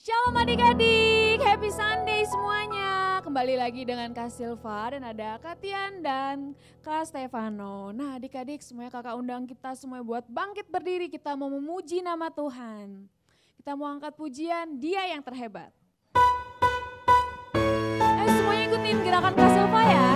Shalom adik-adik, happy Sunday semuanya. Kembali lagi dengan Kak Silva dan ada Kak Tian dan Kak Stefano. Nah adik-adik semuanya kakak undang kita semuanya buat bangkit berdiri, kita mau memuji nama Tuhan. Kita mau angkat pujian, Dia yang terhebat. Semuanya ikutin gerakan Kak Silva ya.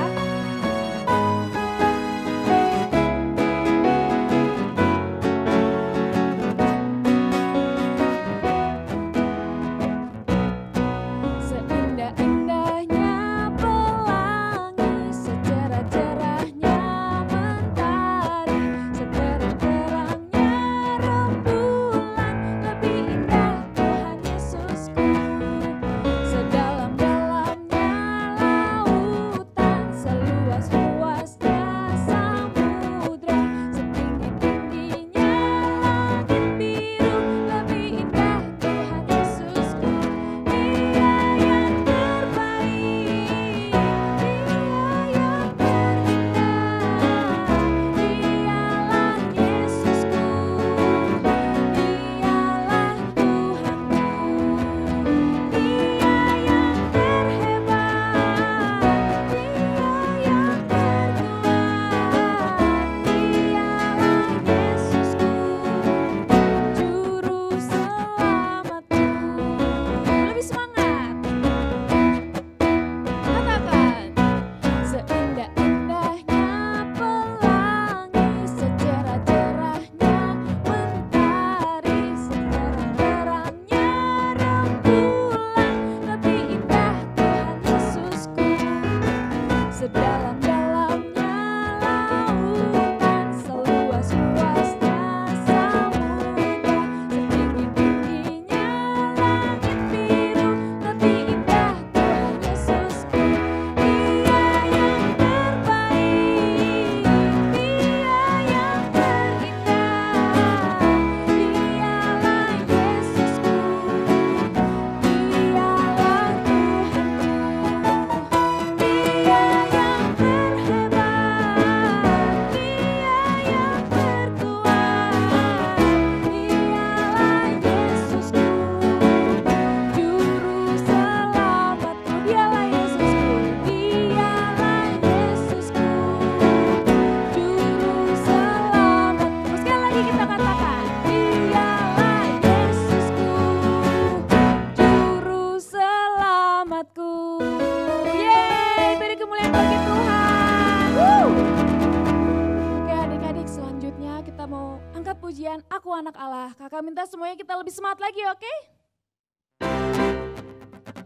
Kakak minta semuanya kita lebih semangat lagi, oke?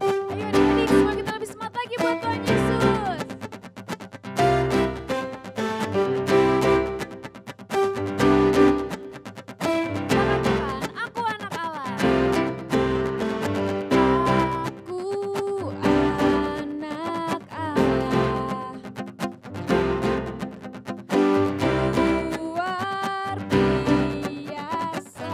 Ayo adik-adik, semua kita lebih semangat lagi buat Tuhan Yesus. Katakan, aku anak Allah. Aku anak Allah. Luar biasa.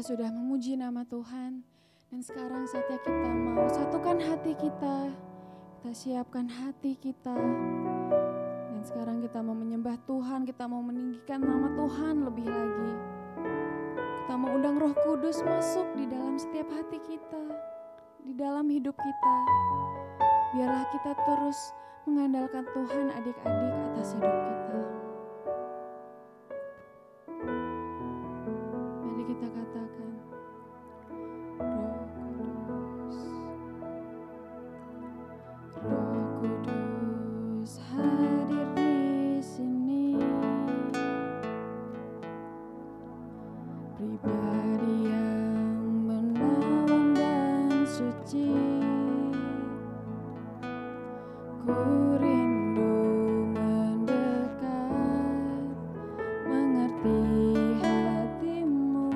sudah memuji nama Tuhan. Dan sekarang saatnya kita mau satukan hati kita. Kita siapkan hati kita. Dan sekarang kita mau menyembah Tuhan. Kita mau meninggikan nama Tuhan lebih lagi. Kita mau undang Roh Kudus masuk di dalam setiap hati kita. Di dalam hidup kita. Biarlah kita terus mengandalkan Tuhan adik-adik atas hidup kita. Mari kita katakan, Roh Kudus, Roh Kudus hadir di sini. Pribadi yang menawan dan suci. Ku rindu mendekat, mengerti hatimu.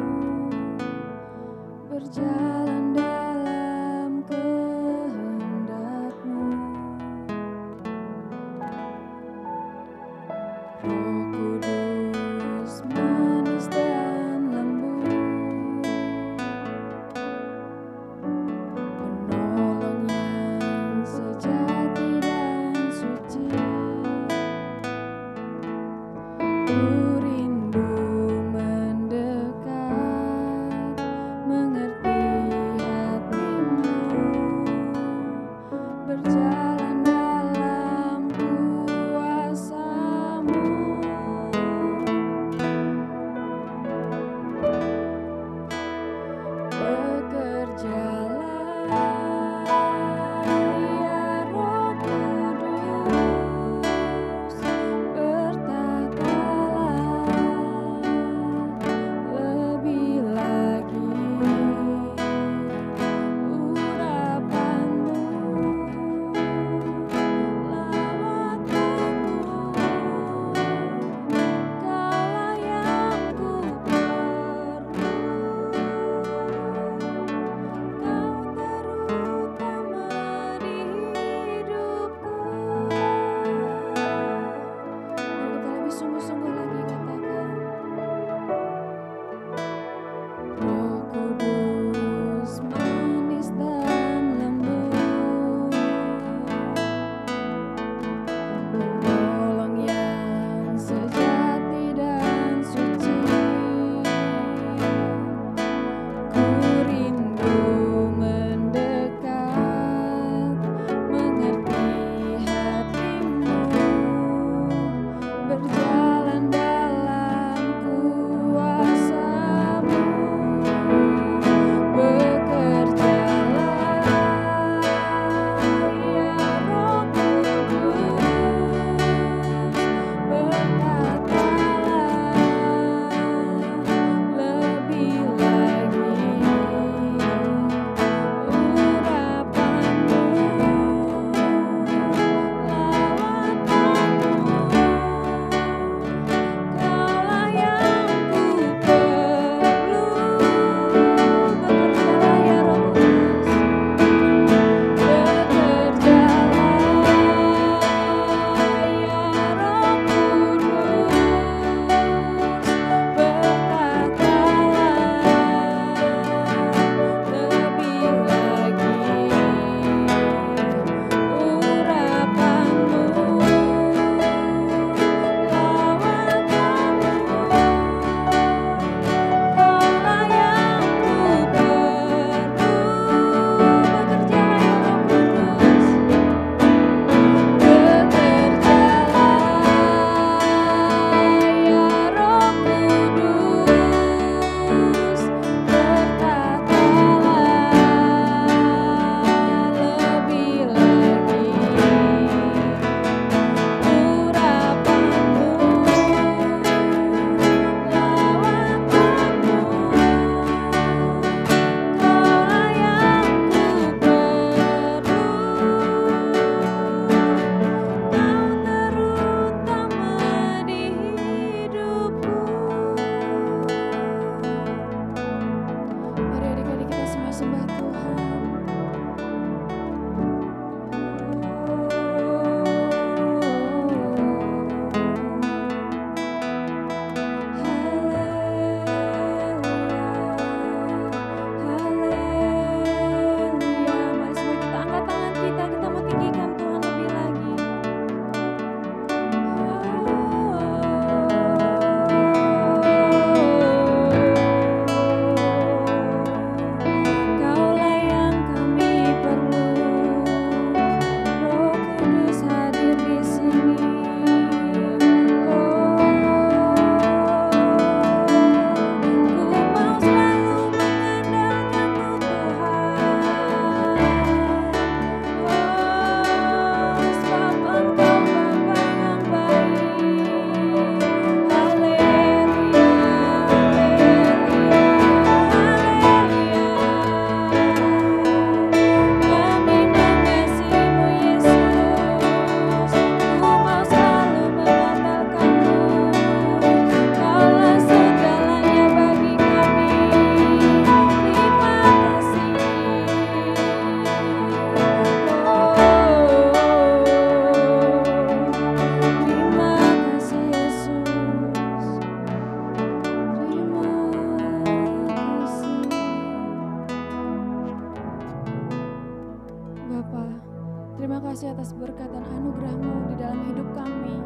kasih atas berkat dan anugerah-Mu di dalam hidup kami.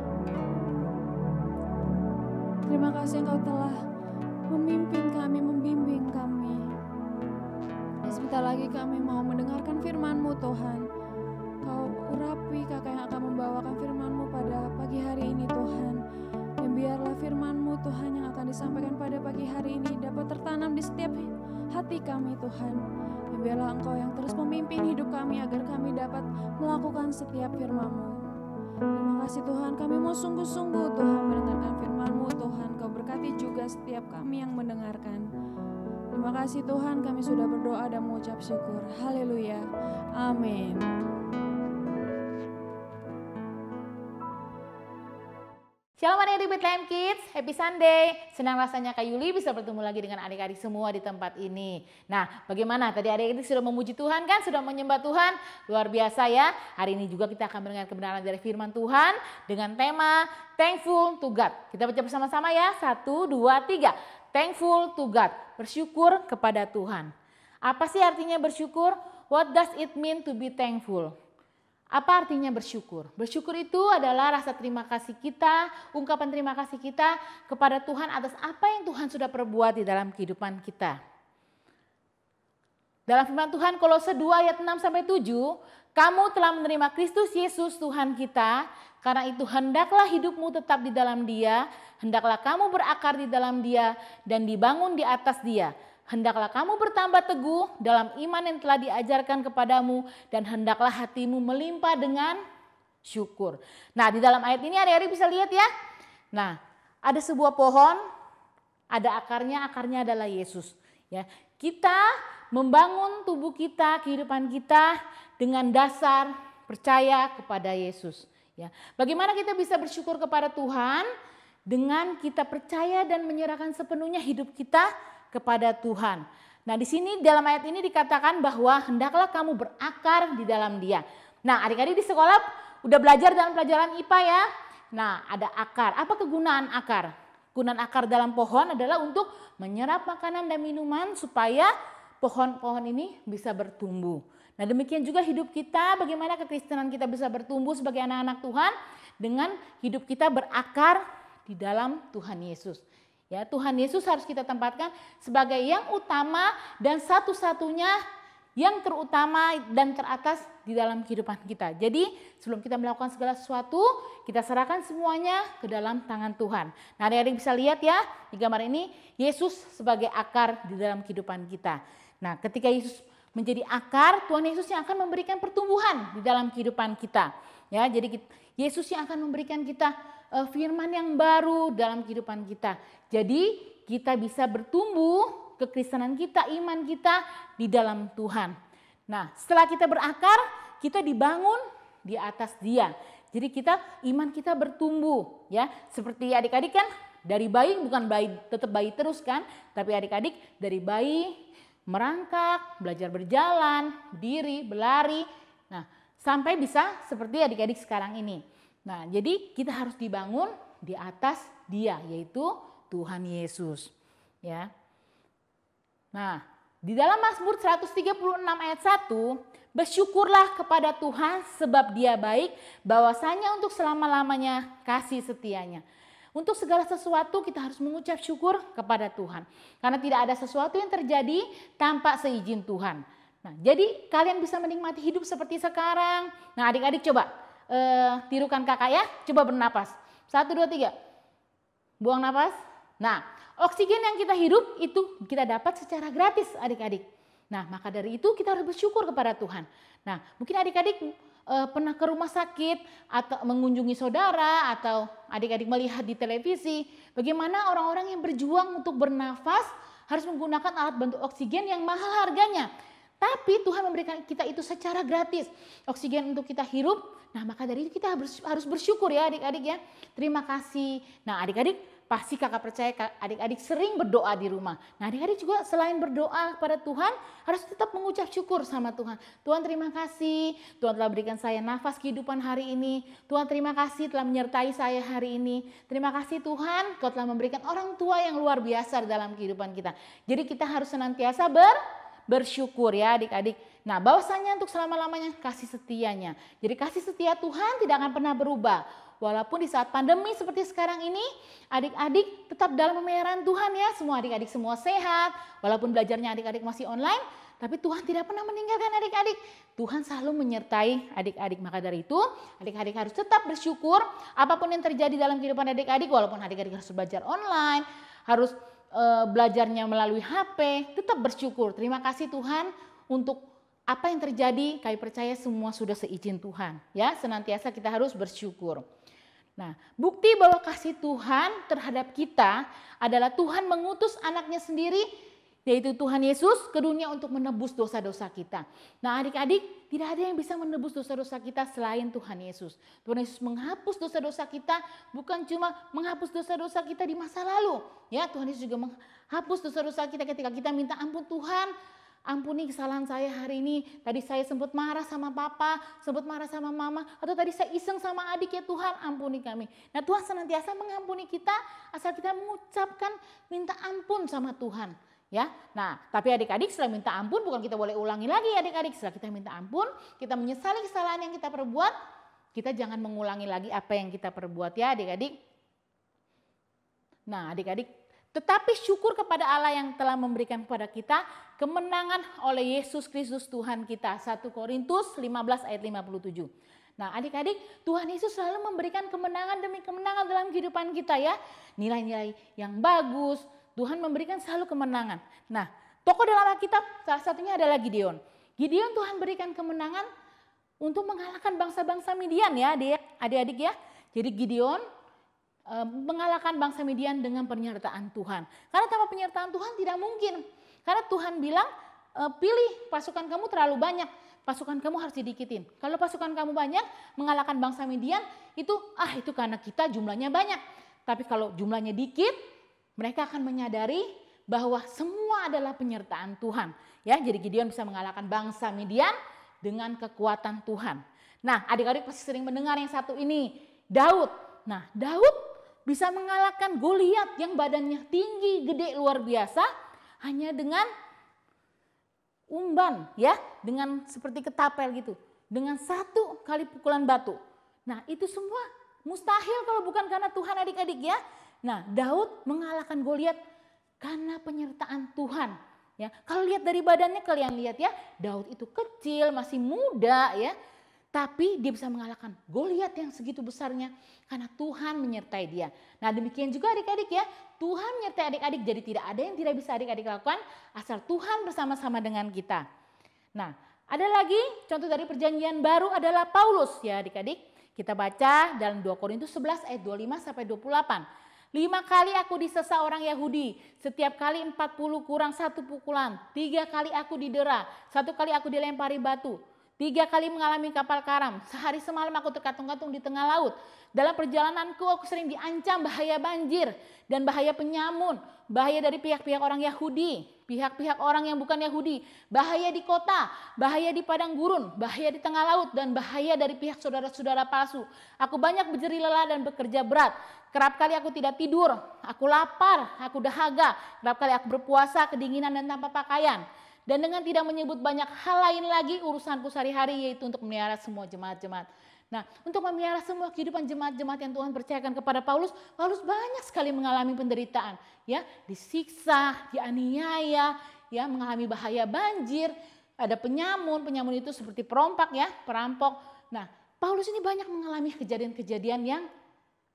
Terima kasih Engkau telah memimpin kami, membimbing kami. Dan sebentar lagi kami mau mendengarkan firman-Mu Tuhan. Kau urapi kakak yang akan membawakan firman-Mu pada pagi hari ini Tuhan. Dan biarlah firman-Mu Tuhan yang akan disampaikan pada pagi hari ini dapat tertanam di setiap hati kami Tuhan. Dan biarlah Engkau yang terus memimpin hidup kami agar kami dapat melakukan setiap firman-Mu. Terima kasih Tuhan, kami mau sungguh-sungguh Tuhan mendengarkan firman-Mu Tuhan. Kau berkati juga setiap kami yang mendengarkan. Terima kasih Tuhan, kami sudah berdoa dan mengucap syukur. Haleluya. Amin. Shalom adik-adik Bethlehem Kids, Happy Sunday. Senang rasanya Kak Yuli bisa bertemu lagi dengan adik-adik semua di tempat ini. Nah, bagaimana? Tadi adik-adik sudah memuji Tuhan kan? Sudah menyembah Tuhan? Luar biasa ya. Hari ini juga kita akan mendengar kebenaran dari firman Tuhan dengan tema Thankful to God. Kita baca bersama-sama ya. 1, 2, 3. Thankful to God. Bersyukur kepada Tuhan. Apa sih artinya bersyukur? What does it mean to be thankful? Apa artinya bersyukur? Bersyukur itu adalah rasa terima kasih kita, ungkapan terima kasih kita kepada Tuhan atas apa yang Tuhan sudah perbuat di dalam kehidupan kita. Dalam firman Tuhan Kolose 2 ayat 6-7, kamu telah menerima Kristus Yesus Tuhan kita, karena itu hendaklah hidupmu tetap di dalam Dia, hendaklah kamu berakar di dalam Dia dan dibangun di atas Dia. Hendaklah kamu bertambah teguh dalam iman yang telah diajarkan kepadamu dan hendaklah hatimu melimpah dengan syukur. Nah, di dalam ayat ini adik-adik bisa lihat ya. Nah, ada sebuah pohon, ada akarnya adalah Yesus. Ya, kita membangun tubuh kita, kehidupan kita dengan dasar percaya kepada Yesus. Ya, bagaimana kita bisa bersyukur kepada Tuhan? Dengan kita percaya dan menyerahkan sepenuhnya hidup kita kepada Tuhan. Nah, di sini dalam ayat ini dikatakan bahwa hendaklah kamu berakar di dalam Dia. Nah, adik-adik di sekolah udah belajar dalam pelajaran IPA ya. Nah, ada akar. Apa kegunaan akar? Kegunaan akar dalam pohon adalah untuk menyerap makanan dan minuman supaya pohon-pohon ini bisa bertumbuh. Nah, demikian juga hidup kita, bagaimana kekristenan kita bisa bertumbuh sebagai anak-anak Tuhan dengan hidup kita berakar di dalam Tuhan Yesus. Ya, Tuhan Yesus harus kita tempatkan sebagai yang utama dan satu-satunya yang terutama dan teratas di dalam kehidupan kita. Jadi sebelum kita melakukan segala sesuatu, kita serahkan semuanya ke dalam tangan Tuhan. Nah, adik-adik bisa lihat ya di gambar ini, Yesus sebagai akar di dalam kehidupan kita. Nah, ketika Yesus menjadi akar, Tuhan Yesus yang akan memberikan pertumbuhan di dalam kehidupan kita. Ya, jadi Yesus yang akan memberikan kita firman yang baru dalam kehidupan kita. Jadi kita bisa bertumbuh kekristenan kita, iman kita di dalam Tuhan. Nah, setelah kita berakar, kita dibangun di atas Dia. Jadi iman kita bertumbuh ya. Seperti adik-adik kan dari bayi, bukan bayi tetap bayi terus kan, tapi adik-adik dari bayi merangkak, belajar berjalan, berdiri, berlari. Nah, sampai bisa seperti adik-adik sekarang ini. Nah, jadi kita harus dibangun di atas Dia, yaitu Tuhan Yesus. Ya. Nah, di dalam Mazmur 136 ayat 1, bersyukurlah kepada Tuhan sebab Dia baik, bahwasanya untuk selama-lamanya kasih setianya. Untuk segala sesuatu kita harus mengucap syukur kepada Tuhan. Karena tidak ada sesuatu yang terjadi tanpa seizin Tuhan. Nah, jadi kalian bisa menikmati hidup seperti sekarang. Nah, adik-adik coba tirukan kakak ya, coba bernapas. 1, 2, 3. Buang napas. Nah, oksigen yang kita hirup itu kita dapat secara gratis adik-adik. Nah, maka dari itu kita harus bersyukur kepada Tuhan. Nah, mungkin adik-adik pernah ke rumah sakit atau mengunjungi saudara atau adik-adik melihat di televisi bagaimana orang-orang yang berjuang untuk bernafas harus menggunakan alat bantu oksigen yang mahal harganya. Tapi Tuhan memberikan kita itu secara gratis. Oksigen untuk kita hirup. Nah, maka dari itu kita harus bersyukur ya adik-adik ya. Terima kasih. Nah, adik-adik pasti kakak percaya adik-adik sering berdoa di rumah. Nah, adik-adik juga selain berdoa kepada Tuhan harus tetap mengucap syukur sama Tuhan. Tuhan terima kasih. Tuhan telah berikan saya nafas kehidupan hari ini. Tuhan terima kasih telah menyertai saya hari ini. Terima kasih Tuhan Kau telah memberikan orang tua yang luar biasa dalam kehidupan kita. Jadi kita harus senantiasa bersyukur ya adik-adik. Nah, bahwasanya untuk selama-lamanya kasih setianya. Jadi kasih setia Tuhan tidak akan pernah berubah. Walaupun di saat pandemi seperti sekarang ini, adik-adik tetap dalam pemeliharaan Tuhan ya. Semua adik-adik semua sehat, walaupun belajarnya adik-adik masih online, tapi Tuhan tidak pernah meninggalkan adik-adik. Tuhan selalu menyertai adik-adik. Maka dari itu, adik-adik harus tetap bersyukur apapun yang terjadi dalam kehidupan adik-adik, walaupun adik-adik harus belajar online, harus belajarnya melalui HP, tetap bersyukur. Terima kasih Tuhan untuk apa yang terjadi. Kami percaya semua sudah seizin Tuhan. Ya, senantiasa kita harus bersyukur. Nah, bukti bahwa kasih Tuhan terhadap kita adalah Tuhan mengutus anaknya sendiri, yaitu Tuhan Yesus ke dunia untuk menebus dosa-dosa kita. Nah adik-adik, tidak ada yang bisa menebus dosa-dosa kita selain Tuhan Yesus. Tuhan Yesus menghapus dosa-dosa kita, bukan cuma menghapus dosa-dosa kita di masa lalu. Ya, Tuhan Yesus juga menghapus dosa-dosa kita ketika kita minta ampun. Tuhan, ampuni kesalahan saya hari ini. Tadi saya sempat marah sama papa, sempat marah sama mama, atau tadi saya iseng sama adik, ya Tuhan ampuni kami. Nah Tuhan senantiasa mengampuni kita asal kita mengucapkan minta ampun sama Tuhan. Ya, nah tapi adik-adik setelah minta ampun bukan kita boleh ulangi lagi adik-adik. Setelah kita minta ampun, kita menyesali kesalahan yang kita perbuat, kita jangan mengulangi lagi apa yang kita perbuat ya adik-adik. Nah adik-adik, tetapi syukur kepada Allah yang telah memberikan kepada kita kemenangan oleh Yesus Kristus Tuhan kita. 1 Korintus 15 ayat 57. Nah adik-adik, Tuhan Yesus selalu memberikan kemenangan demi kemenangan dalam kehidupan kita ya. Nilai-nilai yang bagus, Tuhan memberikan selalu kemenangan. Nah tokoh dalam Alkitab salah satunya adalah Gideon. Gideon Tuhan berikan kemenangan untuk mengalahkan bangsa-bangsa Midian ya adik-adik ya. Jadi Gideon mengalahkan bangsa Midian dengan penyertaan Tuhan. Karena tanpa penyertaan Tuhan tidak mungkin. Karena Tuhan bilang pilih pasukan kamu terlalu banyak, pasukan kamu harus didikitin. Kalau pasukan kamu banyak mengalahkan bangsa Midian itu karena kita jumlahnya banyak. Tapi kalau jumlahnya dikit, mereka akan menyadari bahwa semua adalah penyertaan Tuhan. Ya, jadi Gideon bisa mengalahkan bangsa Midian dengan kekuatan Tuhan. Nah, adik-adik pasti sering mendengar yang satu ini, Daud. Nah, Daud bisa mengalahkan Goliat yang badannya tinggi, gede, luar biasa hanya dengan umban ya, dengan seperti ketapel gitu, dengan satu kali pukulan batu. Nah, itu semua mustahil kalau bukan karena Tuhan adik-adik ya. Nah, Daud mengalahkan Goliat karena penyertaan Tuhan. Ya, kalau lihat dari badannya kalian lihat ya, Daud itu kecil, masih muda ya. Tapi dia bisa mengalahkan Goliat yang segitu besarnya karena Tuhan menyertai dia. Nah demikian juga adik-adik ya, Tuhan menyertai adik-adik, jadi tidak ada yang tidak bisa adik-adik lakukan asal Tuhan bersama-sama dengan kita. Nah ada lagi contoh dari perjanjian baru adalah Paulus ya adik-adik. Kita baca dalam 2 Korintus 11 ayat 25 sampai 28. 5 kali aku disesa orang Yahudi, setiap kali 40 kurang 1 pukulan, 3 kali aku didera, 1 kali aku dilempari batu. 3 kali mengalami kapal karam, sehari semalam aku terkatung-katung di tengah laut. Dalam perjalananku aku sering diancam bahaya banjir dan bahaya penyamun, bahaya dari pihak-pihak orang Yahudi, pihak-pihak orang yang bukan Yahudi, bahaya di kota, bahaya di padang gurun, bahaya di tengah laut, dan bahaya dari pihak saudara-saudara palsu. Aku banyak berjerih lelah dan bekerja berat. Kerap kali aku tidak tidur, aku lapar, aku dahaga, kerap kali aku berpuasa, kedinginan dan tanpa pakaian. Dan dengan tidak menyebut banyak hal lain lagi urusanku sehari-hari, yaitu untuk memelihara semua jemaat-jemaat. Nah, untuk memelihara semua kehidupan jemaat-jemaat yang Tuhan percayakan kepada Paulus, Paulus banyak sekali mengalami penderitaan, ya, disiksa, dianiaya, ya, mengalami bahaya banjir, ada penyamun itu seperti perompak ya, perampok. Nah, Paulus ini banyak mengalami kejadian-kejadian yang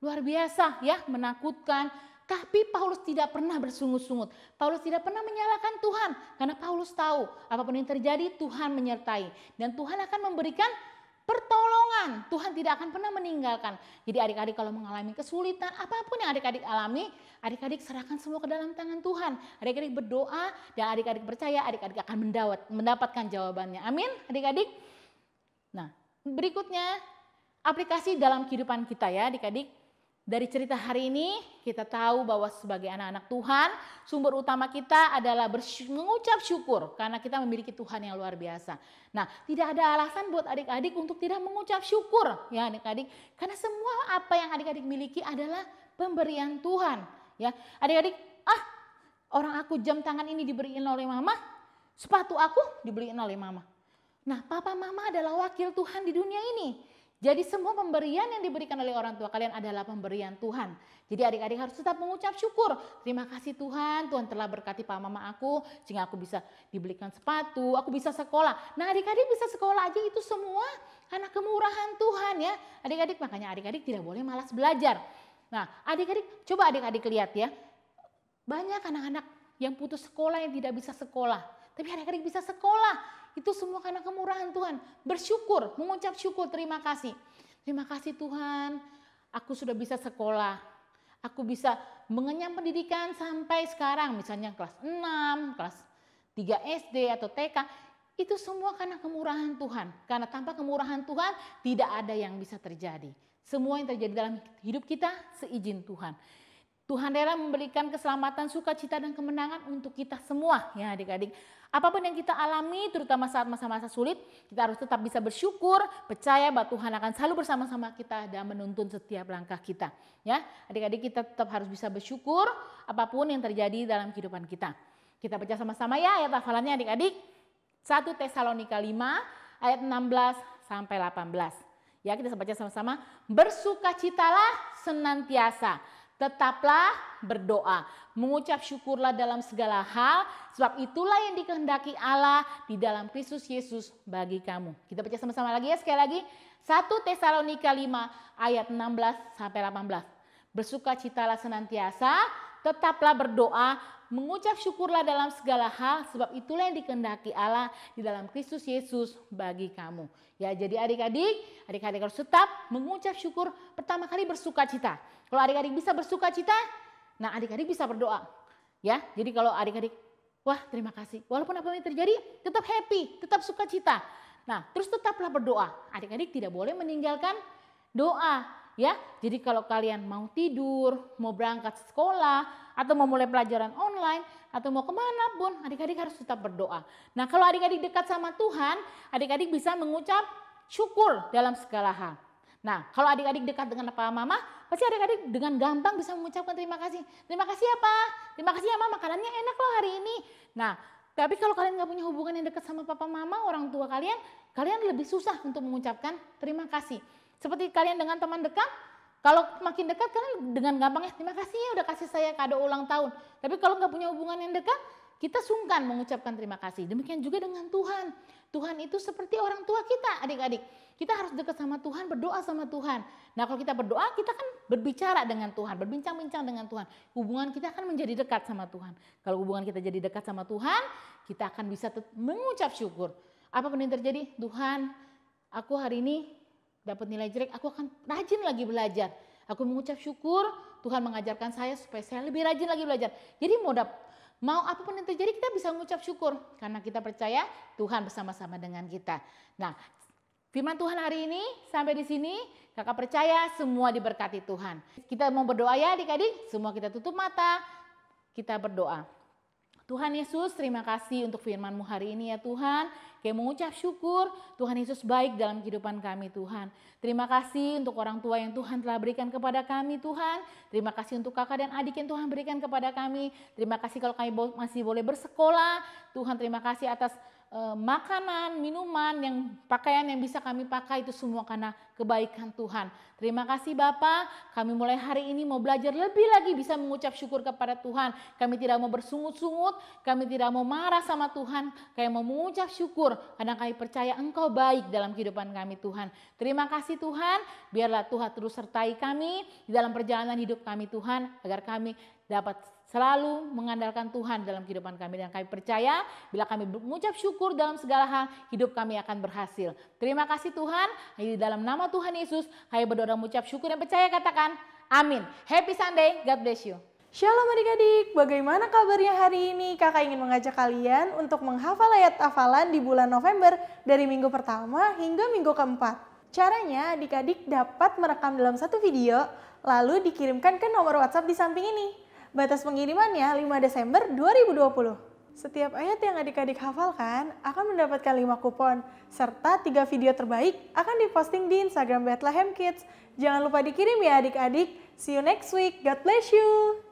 luar biasa ya, menakutkan. Tapi Paulus tidak pernah bersungut-sungut. Paulus tidak pernah menyalahkan Tuhan. Karena Paulus tahu apapun yang terjadi Tuhan menyertai. Dan Tuhan akan memberikan pertolongan. Tuhan tidak akan pernah meninggalkan. Jadi adik-adik kalau mengalami kesulitan, apapun yang adik-adik alami, adik-adik serahkan semua ke dalam tangan Tuhan. Adik-adik berdoa dan adik-adik percaya adik-adik akan mendapatkan jawabannya. Amin adik-adik. Nah berikutnya aplikasi dalam kehidupan kita ya adik-adik. Dari cerita hari ini kita tahu bahwa sebagai anak-anak Tuhan sumber utama kita adalah mengucap syukur karena kita memiliki Tuhan yang luar biasa. Nah tidak ada alasan buat adik-adik untuk tidak mengucap syukur ya adik-adik. Karena semua apa yang adik-adik miliki adalah pemberian Tuhan. Ya adik-adik, orang aku jam tangan ini diberiin oleh mama. Sepatu aku dibeliin oleh mama. Nah, papa mama adalah wakil Tuhan di dunia ini. Jadi semua pemberian yang diberikan oleh orang tua kalian adalah pemberian Tuhan. Jadi adik-adik harus tetap mengucap syukur. Terima kasih Tuhan, Tuhan telah berkati papa mama aku sehingga aku bisa dibelikan sepatu, aku bisa sekolah. Nah, adik-adik bisa sekolah aja itu semua karena kemurahan Tuhan ya. Adik-adik, makanya adik-adik tidak boleh malas belajar. Nah, adik-adik, coba adik-adik lihat ya. Banyak anak-anak yang putus sekolah yang tidak bisa sekolah. Tapi adik-adik bisa sekolah. Itu semua karena kemurahan Tuhan. Bersyukur, mengucap syukur, terima kasih. Terima kasih Tuhan, aku sudah bisa sekolah. Aku bisa mengenyam pendidikan sampai sekarang. Misalnya kelas 6, kelas 3 SD atau TK. Itu semua karena kemurahan Tuhan. Karena tanpa kemurahan Tuhan tidak ada yang bisa terjadi. Semua yang terjadi dalam hidup kita seizin Tuhan. Tuhan rela memberikan keselamatan, sukacita dan kemenangan untuk kita semua ya adik-adik. Apapun yang kita alami terutama saat masa-masa sulit, kita harus tetap bisa bersyukur, percaya bahwa Tuhan akan selalu bersama-sama kita dan menuntun setiap langkah kita. Ya, adik-adik kita tetap harus bisa bersyukur apapun yang terjadi dalam kehidupan kita. Kita baca sama-sama ya ayat hafalannya adik-adik. 1 Tesalonika 5 ayat 16 sampai 18. Ya, kita baca sama-sama. Bersukacitalah senantiasa. Tetaplah berdoa, mengucap syukurlah dalam segala hal, sebab itulah yang dikehendaki Allah di dalam Kristus Yesus bagi kamu. Kita baca sama-sama lagi ya, sekali lagi. 1 Tesalonika 5 ayat 16 sampai 18. Bersukacitalah senantiasa, tetaplah berdoa, mengucap syukurlah dalam segala hal, sebab itulah yang dikehendaki Allah di dalam Kristus Yesus bagi kamu. Ya, jadi adik-adik harus tetap mengucap syukur, pertama kali bersukacita. Kalau adik-adik bisa bersukacita, nah adik-adik bisa berdoa. Ya, jadi kalau adik-adik, wah terima kasih. Walaupun apa yang terjadi, tetap happy, tetap sukacita. Nah, terus tetaplah berdoa. Adik-adik tidak boleh meninggalkan doa. Ya, jadi kalau kalian mau tidur, mau berangkat sekolah, atau mau mulai pelajaran online, atau mau kemana pun, adik-adik harus tetap berdoa. Nah, kalau adik-adik dekat sama Tuhan, adik-adik bisa mengucap syukur dalam segala hal. Nah, kalau adik-adik dekat dengan papa mama, pasti adik-adik dengan gampang bisa mengucapkan terima kasih. Terima kasih ya Pak, terima kasih ya Mama, makanannya enak loh hari ini. Nah, tapi kalau kalian nggak punya hubungan yang dekat sama papa mama, orang tua kalian, kalian lebih susah untuk mengucapkan terima kasih. Seperti kalian dengan teman dekat, kalau makin dekat kalian dengan gampangnya terima kasih ya udah kasih saya kado ulang tahun. Tapi kalau nggak punya hubungan yang dekat, kita sungkan mengucapkan terima kasih. Demikian juga dengan Tuhan. Tuhan itu seperti orang tua kita adik-adik. Kita harus dekat sama Tuhan, berdoa sama Tuhan. Nah kalau kita berdoa, kita kan berbicara dengan Tuhan, berbincang-bincang dengan Tuhan. Hubungan kita akan menjadi dekat sama Tuhan. Kalau hubungan kita jadi dekat sama Tuhan, kita akan bisa mengucap syukur. Apapun yang terjadi, Tuhan, aku hari ini dapat nilai jelek, aku akan rajin lagi belajar. Aku mengucap syukur, Tuhan mengajarkan saya supaya saya lebih rajin lagi belajar. Jadi mau apapun yang terjadi kita bisa mengucap syukur. Karena kita percaya Tuhan bersama-sama dengan kita. Nah, firman Tuhan hari ini sampai di sini. Kakak percaya semua diberkati Tuhan. Kita mau berdoa ya adik-adik. Semua kita tutup mata. Kita berdoa. Tuhan Yesus, terima kasih untuk firman-Mu hari ini ya Tuhan. Kami mengucap syukur, Tuhan Yesus baik dalam kehidupan kami Tuhan. Terima kasih untuk orang tua yang Tuhan telah berikan kepada kami Tuhan. Terima kasih untuk kakak dan adik yang Tuhan berikan kepada kami. Terima kasih kalau kami masih boleh bersekolah. Tuhan terima kasih atas makanan, minuman, pakaian yang bisa kami pakai itu semua karena kebaikan Tuhan. Terima kasih Bapak, kami mulai hari ini mau belajar lebih lagi bisa mengucap syukur kepada Tuhan. Kami tidak mau bersungut-sungut, kami tidak mau marah sama Tuhan, kami mau mengucap syukur karena kami percaya Engkau baik dalam kehidupan kami Tuhan. Terima kasih Tuhan, biarlah Tuhan terus sertai kami di dalam perjalanan hidup kami Tuhan, agar kami dapat selalu mengandalkan Tuhan dalam kehidupan kami. Dan kami percaya bila kami mengucap syukur dalam segala hal, hidup kami akan berhasil. Terima kasih Tuhan, di dalam nama Tuhan Yesus, kami berdoa mengucap syukur dan percaya, katakan amin. Happy Sunday, God bless you. Shalom adik-adik, bagaimana kabarnya hari ini? Kakak ingin mengajak kalian untuk menghafal ayat hafalan di bulan November dari minggu pertama hingga minggu keempat. Caranya adik-adik dapat merekam dalam satu video, lalu dikirimkan ke nomor WhatsApp di samping ini. Batas pengirimannya 5 Desember 2020. Setiap ayat yang adik-adik hafalkan akan mendapatkan 5 kupon, serta 3 video terbaik akan diposting di Instagram Bethlehem Kids. Jangan lupa dikirim ya adik-adik. See you next week. God bless you.